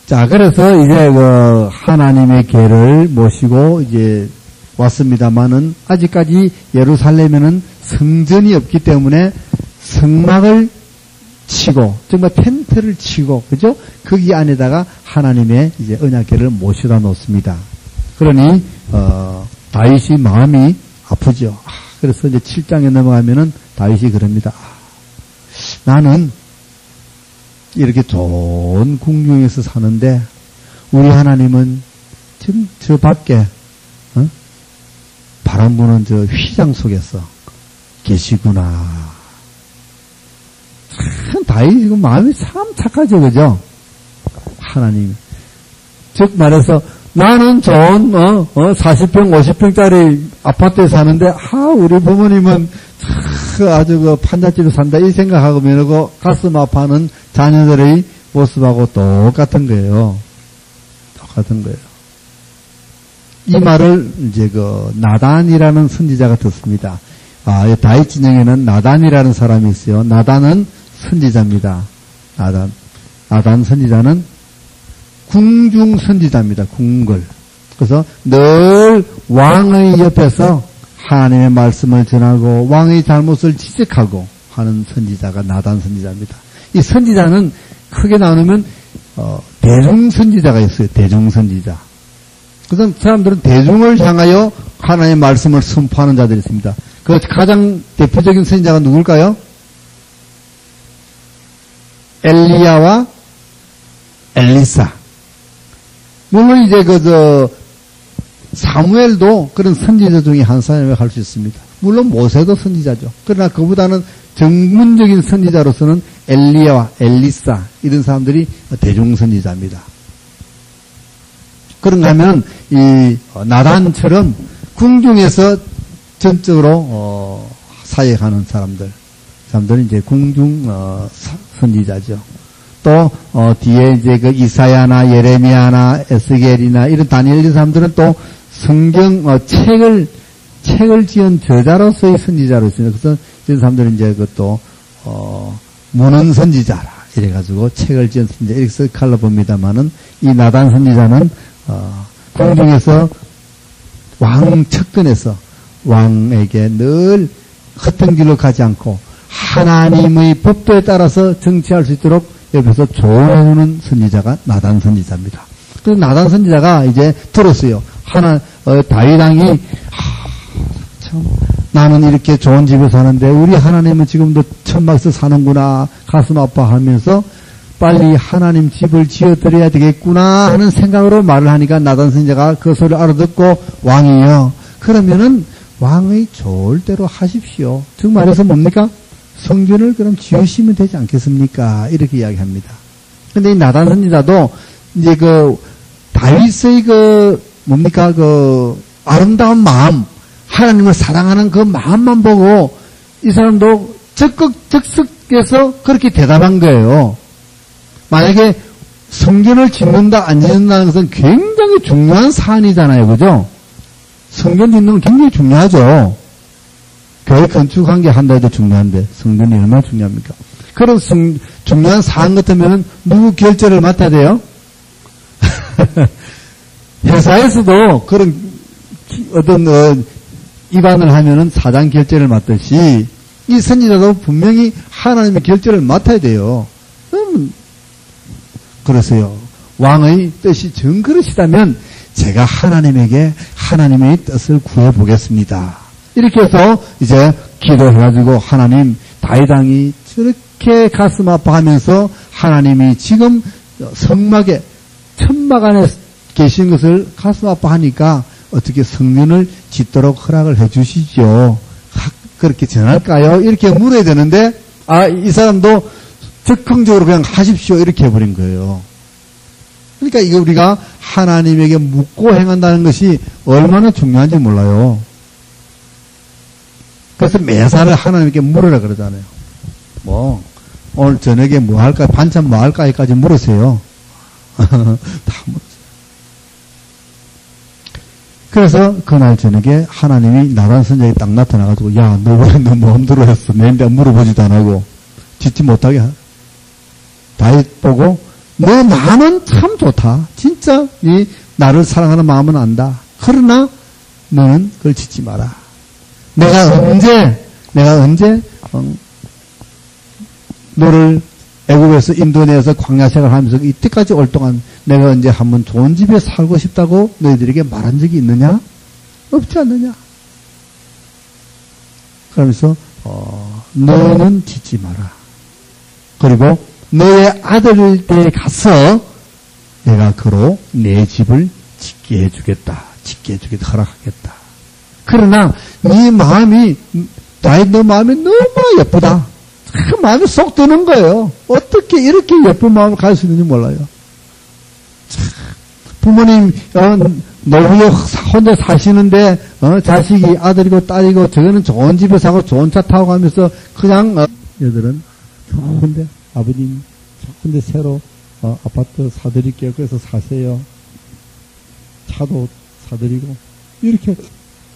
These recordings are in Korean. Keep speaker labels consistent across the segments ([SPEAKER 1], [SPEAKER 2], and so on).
[SPEAKER 1] 자, 그래서 이제 하나님의 궤를 모시고 이제 왔습니다만은 아직까지 예루살렘에는 성전이 없기 때문에 성막을 치고 정말 텐트를 치고 그죠? 거기 안에다가 하나님의 이제 언약궤를 모셔다 놓습니다. 그러니 다윗이 마음이 아프죠. 그래서 이제 7장에 넘어가면은 다윗이 그럽니다. 나는 이렇게 좋은 궁중에서 사는데 우리 하나님은 지금 저 밖에 바람 부는 저 휘장 속에서 계시구나. 참 다윗이 지금 마음이 참 착하죠, 그죠? 하나님. 즉 말해서 나는 좋은 40평, 50평짜리 아파트에 사는데 우리 부모님은 아주 판잣집에 산다 이 생각하고 면하고 가슴 아파하는 자녀들의 모습하고 똑같은 거예요. 똑같은 거예요. 이 말을 이제 나단이라는 선지자가 듣습니다. 다윗 진영에는 나단이라는 사람이 있어요. 나단은 선지자입니다. 나단 선지자는 궁중 선지자입니다. 궁궐. 그래서 늘 왕의 옆에서 하나님의 말씀을 전하고 왕의 잘못을 지적하고 하는 선지자가 나단 선지자입니다. 이 선지자는 크게 나누면 대중 선지자가 있어요. 대중 선지자. 그래서 사람들은 대중을 향하여 하나님의 말씀을 선포하는 자들이 있습니다. 그 가장 대표적인 선지자가 누굴까요? 엘리야와 엘리사. 물론 이제 사무엘도 그런 선지자 중에 한 사람이라고 할 수 있습니다. 물론 모세도 선지자죠. 그러나 그보다는 전문적인 선지자로서는 엘리야와 엘리사 이런 사람들이 대중 선지자입니다. 그런가 하면 이 나단처럼 궁중에서 전적으로 사역하는 사람들은 이제 궁중 선지자죠. 또 뒤에 이제 이사야나 예레미야나 에스겔이나 이런 다니엘 이런 사람들은 또 성경 책을 지은 저자로서의 선지자로 있습니다. 그래서 이런 사람들은 이제 그것도 문헌 선지자라 이래가지고 책을 지은 선지자 이렇게 색깔로 봅니다만은 이 나단 선지자는 궁중에서 왕 측근에서 왕에게 늘 헛된 길로 가지 않고 하나님의 법도에 따라서 정치할 수 있도록 옆에서 조언해주는 선지자가 나단 선지자입니다. 그 나단 선지자가 이제 들었어요. 다윗 왕이 참 나는 이렇게 좋은 집에 사는데 우리 하나님은 지금도 천막에서 사는구나 가슴 아파하면서 빨리 하나님 집을 지어드려야 되겠구나 하는 생각으로 말을 하니까 나단 선지자가 그 소리를 알아듣고 왕이요. 그러면은 왕의 좋을 대로 하십시오. 즉 말해서 뭡니까? 성전을 그럼 지으시면 되지 않겠습니까? 이렇게 이야기합니다. 근데 이 나단 선지자도 이제 다윗의 뭡니까? 아름다운 마음, 하나님을 사랑하는 그 마음만 보고 이 사람도 적극해서 그렇게 대답한 거예요. 만약에 성전을 짓는다, 안 짓는다는 것은 굉장히 중요한 사안이잖아요. 그죠? 성전 짓는 건 굉장히 중요하죠. 교회 건축한 게 한다 해도 중요한데 성전이 얼마나 중요합니까? 그런 중요한 사안 같으면 누구 결제를 맡아야 돼요? 회사에서도 그런 어떤 입안을 하면은 사장 결제를 맡듯이 이 선지자도 분명히 하나님의 결제를 맡아야 돼요. 그러세요. 왕의 뜻이 정그릇이다면 제가 하나님에게 하나님의 뜻을 구해보겠습니다. 이렇게 해서 이제 기도해가지고 하나님 다윗 왕이 저렇게 가슴 아파하면서 하나님이 지금 성막에 천막 안에 계신 것을 가슴 아파하니까 어떻게 성전을 짓도록 허락을 해주시죠. 그렇게 전할까요? 이렇게 물어야 되는데 이 사람도 적극적으로 그냥 하십시오 이렇게 해버린 거예요. 그러니까 이거 우리가 하나님에게 묻고 행한다는 것이 얼마나 중요한지 몰라요. 그래서 매사를 하나님께 물으라 그러잖아요. 오늘 저녁에 뭐 할까, 반찬 뭐 할까까지 물으세요. 다 물으세요. 그래서 그날 저녁에 하나님이 나단 선지자에게 딱 나타나가지고, 야, 너 왜 너 마음대로 했어? 내가 물어보지도 안 하고, 짓지 못하게 다윗 보고 너 나는 참 좋다. 진짜 이 나를 사랑하는 마음은 안다. 그러나 너는 그걸 짓지 마라. 내가 언제 너를 애국에서 인도내에서 광야 생활하면서 이때까지 올 동안 내가 언제 한번 좋은 집에 살고 싶다고 너희들에게 말한 적이 있느냐? 없지 않느냐? 그러면서 너는 짓지 마라. 그리고 너의 아들에게 가서 내가 그로 내 집을 짓게 해주겠다. 허락하겠다. 그러나 네 마음이 다윗 너 마음이 너무 예쁘다. 그 마음이 쏙 드는 거예요. 어떻게 이렇게 예쁜 마음을 가질 수 있는지 몰라요. 부모님 노후에 혼자 사시는데 자식이 아들이고 딸이고 저거는 좋은 집에 사고 좋은 차 타고 가면서 그냥 얘들은 좋은데 아버님 좋은데 새로 아파트 사드릴게요. 그래서 사세요. 차도 사드리고 이렇게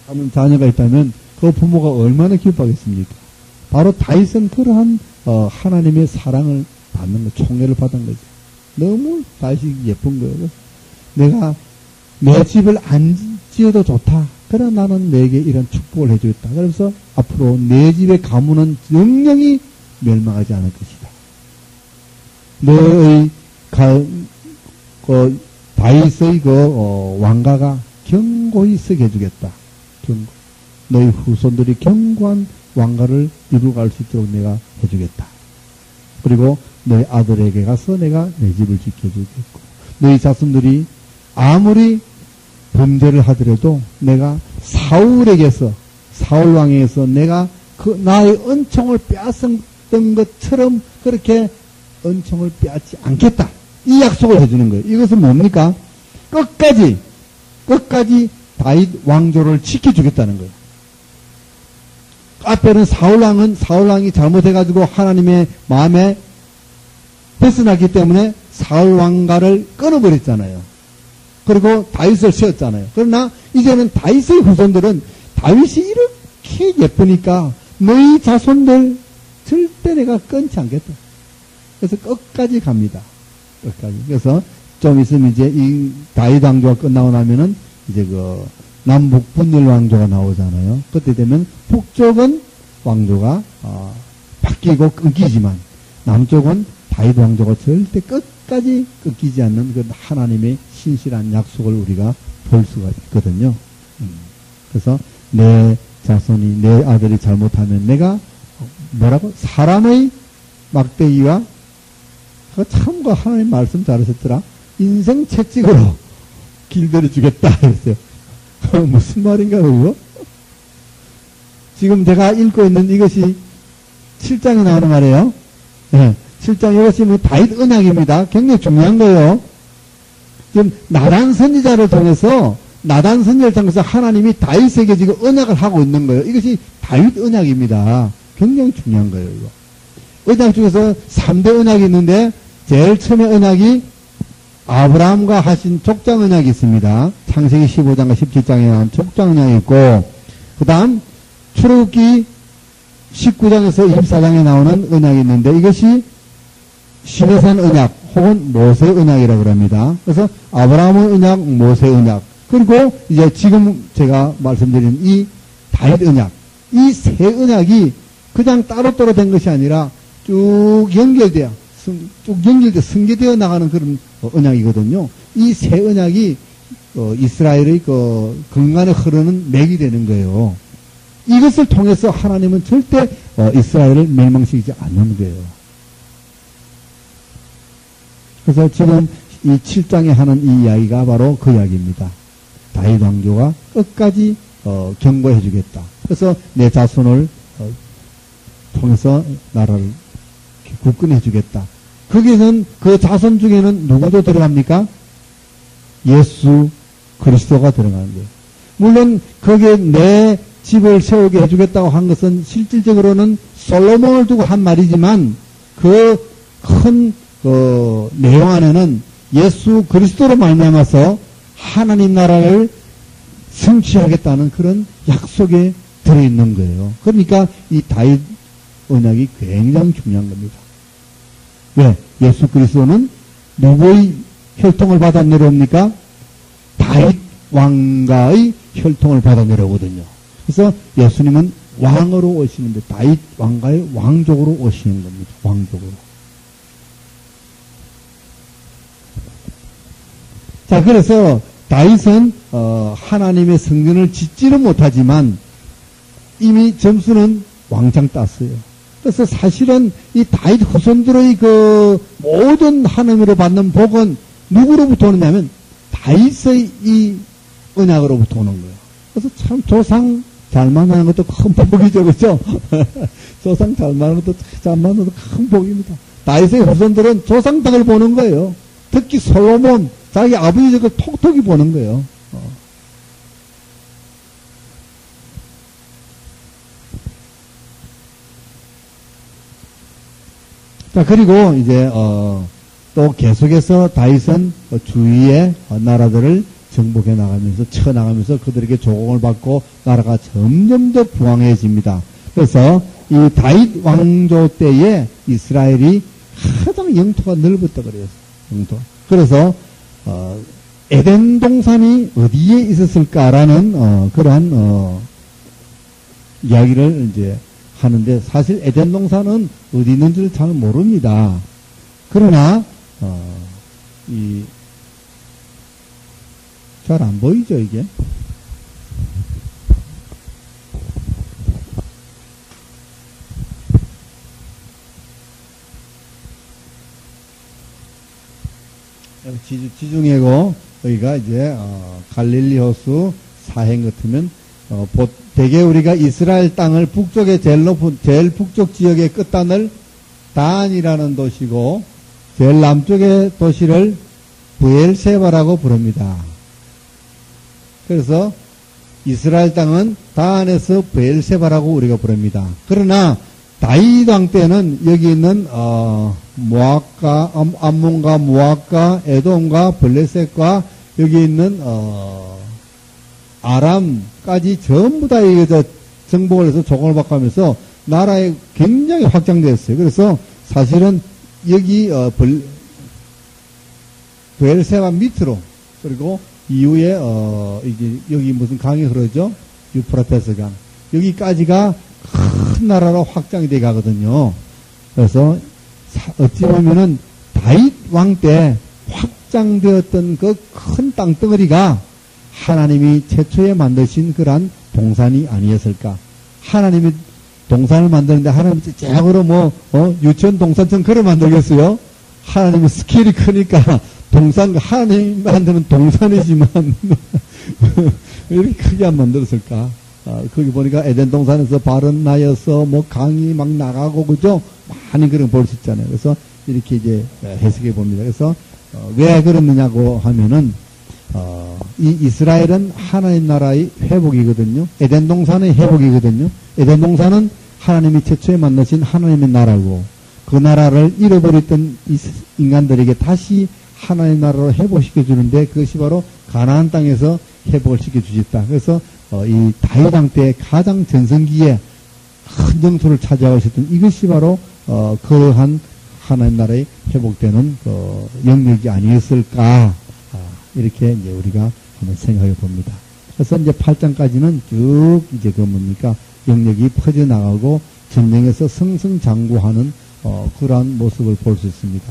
[SPEAKER 1] 하는 자녀가 있다면 그 부모가 얼마나 기뻐하겠습니까? 바로 다윗은 그러한 하나님의 사랑을 받는 거, 총애를 받은 거죠. 너무 다윗이 예쁜 거예요. 내가 내 집을 안 지어도 좋다. 그러나 나는 내게 이런 축복을 해주겠다. 그래서 앞으로 내 집의 가문은 영영이 멸망하지 않을 것이다. 너의 다윗의 왕가가 견고히 서게 해주겠다. 너희 후손들이 견고한 왕가를 이루어갈 수 있도록 내가 해주겠다. 그리고 너희 아들에게 가서 내가 내 집을 지켜주겠고, 너희 자손들이 아무리 범죄를 하더라도 내가 사울 왕에게서 내가 그 나의 은총을 빼앗았던 것처럼 그렇게 은총을 빼앗지 않겠다. 이 약속을 해주는 거예요. 이것은 뭡니까? 끝까지 다윗 왕조를 지켜주겠다는 거예요. 앞에는 사울왕이 잘못해가지고 하나님의 마음에 벗어났기 때문에 사울왕가를 끊어버렸잖아요. 그리고 다윗을 세웠잖아요. 그러나 이제는 다윗의 후손들은 다윗이 이렇게 예쁘니까 너희 자손들 절대 내가 끊지 않겠다. 그래서 끝까지 갑니다. 끝까지. 그래서 좀 있으면 이제 이 다윗 왕조가 끝나고 나면은 이제 남북 분열 왕조가 나오잖아요. 그때 되면 북쪽은 왕조가 바뀌고 끊기지만 남쪽은 다윗 왕조가 절대 끝까지 끊기지 않는 그 하나님의 신실한 약속을 우리가 볼 수가 있거든요. 그래서 내 자손이 내 아들이 잘못하면 내가 뭐라고 사람의 막대기와 참 하나님 말씀 잘하셨더라. 인생 채찍으로 길들여 주겠다 했어요. 무슨 말인가 그거? 지금 제가 읽고 있는 이것이 7장에 나오는 말이에요. 네, 7장 이것이 다윗 언약입니다. 굉장히 중요한 거예요. 지금 나단 선지자를 통해서 하나님이 다윗에게 지금 언약을 하고 있는 거예요. 이것이 다윗 언약입니다. 굉장히 중요한 거예요. 이거. 언약 중에서 3대 언약이 있는데 제일 처음에 언약이 아브라함과 하신 족장 언약이 있습니다. 창세기 15장과 17장에 나온 족장 언약이 있고, 그 다음 출애굽기 19장에서 24장에 나오는 언약이 있는데 이것이 시내산 언약 혹은 모세 언약이라고 합니다. 그래서 아브라함의 언약, 모세 언약, 그리고 이제 지금 제가 말씀드린 이 다윗 언약, 이 세 언약이 그냥 따로따로 된 것이 아니라 쭉 연결되어 승계되어 나가는 그런 언약이거든요. 이 세 언약이 이스라엘의 근간에 흐르는 맥이 되는 거예요. 이것을 통해서 하나님은 절대 이스라엘을 멸망시키지 않는 거예요. 그래서 지금 이 7장에 하는 이 이야기가 바로 그 이야기입니다. 다윗 왕조가 끝까지 경고해 주겠다. 그래서 내 자손을 통해서 나라를 굳건해 주겠다. 거기에는 그 자손 중에는 누구도 들어갑니까? 예수 그리스도가 들어가는 거예요. 물론 거기에 내 집을 세우게 해주겠다고 한 것은 실질적으로는 솔로몬을 두고 한 말이지만 그 큰 내용 안에는 예수 그리스도로 말미암아서 하나님 나라를 성취하겠다는 그런 약속에 들어있는 거예요. 그러니까 이 다윗 언약이 굉장히 중요한 겁니다. 왜? 예수 그리스도는 누구의 혈통을 받아 내려옵니까? 다윗 왕가의 혈통을 받아 내려오거든요. 그래서 예수님은 왕으로 오시는데 다윗 왕가의 왕족으로 오시는 겁니다. 왕족으로. 자, 그래서 다윗은 하나님의 성전을 짓지는 못하지만 이미 점수는 왕창 땄어요. 그래서 사실은 이 다윗 후손들의 그 모든 하나님으로 받는 복은 누구로부터 오느냐면 다윗의 이 언약으로부터 오는 거예요. 그래서 참 조상 잘 만나는 것도 큰 복이죠, 그렇죠? 조상 잘 만나는 것도 잘 만나는 것도 큰 복입니다. 다윗의 후손들은 조상 덕을 보는 거예요. 특히 솔로몬 자기 아버지 덕을 톡톡히 보는 거예요. 자, 그리고 이제 또 계속해서 다윗은 주위의 나라들을 정복해 나가면서 쳐 나가면서 그들에게 조공을 받고 나라가 점점 더 부강해집니다. 그래서 이 다윗 왕조 때에 이스라엘이 가장 영토가 넓었다 그래요. 영토. 그래서 에덴 동산이 어디에 있었을까라는 그러한 이야기를 이제 하는데 사실 에덴 동산은 어디 있는지를 잘 모릅니다. 그러나 잘 안 보이죠, 이게? 지중해고 여기가 이제 갈릴리 호수 사행 같으면 대개 우리가 이스라엘 땅을 북쪽에 제일 북쪽 지역의 끝단을 단이라는 도시고 제일 남쪽의 도시를 브엘세바라고 부릅니다. 그래서 이스라엘 땅은 단에서 브엘세바라고 우리가 부릅니다. 그러나 다윗 왕 때는 여기 있는 모압과 암몬과 모압과 에돔과 블레셋과 여기 있는 아람까지 전부 다 정복을 해서 조공을 받고 하면서 나라에 굉장히 확장되었어요. 그래서 사실은 여기 브엘세바 밑으로 그리고 이후에 여기 무슨 강이 흐르죠? 유프라테스 강. 여기까지가 큰 나라로 확장이 돼 가거든요. 그래서 어찌 보면은 다윗 왕 때 확장되었던 그 큰 땅덩어리가 하나님이 최초에 만드신 그러한 동산이 아니었을까? 하나님이 동산을 만드는데 하나님이 째째으로 유치원 동산처럼 그래 만들겠어요? 하나님이 스케일이 크니까 하나님이 만드는 동산이지만 이렇게 크게 안 만들었을까? 거기 보니까 에덴 동산에서 발은 나여서 강이 막 나가고 그죠? 많이 그런 볼 수 있잖아요. 그래서 이렇게 이제 해석해 봅니다. 그래서 왜 그렇느냐고 하면은 이 이스라엘은 하나님 나라의 회복이거든요. 에덴 동산의 회복이거든요. 에덴 동산은 하나님이 최초에 만나신 하나님의 나라고 그 나라를 잃어버렸던 인간들에게 다시 하나님 나라로 회복시켜 주는데 그것이 바로 가나안 땅에서 회복을 시켜 주셨다. 그래서 이 다윗 왕 때 가장 전성기에 큰 정수를 차지하고 있었던 이것이 바로 그러한 하나님 나라의 회복되는 영역이 아니었을까 이렇게 이제 우리가 한번 생각해 봅니다. 그래서 이제 8장까지는 쭉 이제 영역이 퍼져나가고 전쟁에서 승승장구하는 그러한 모습을 볼 수 있습니다.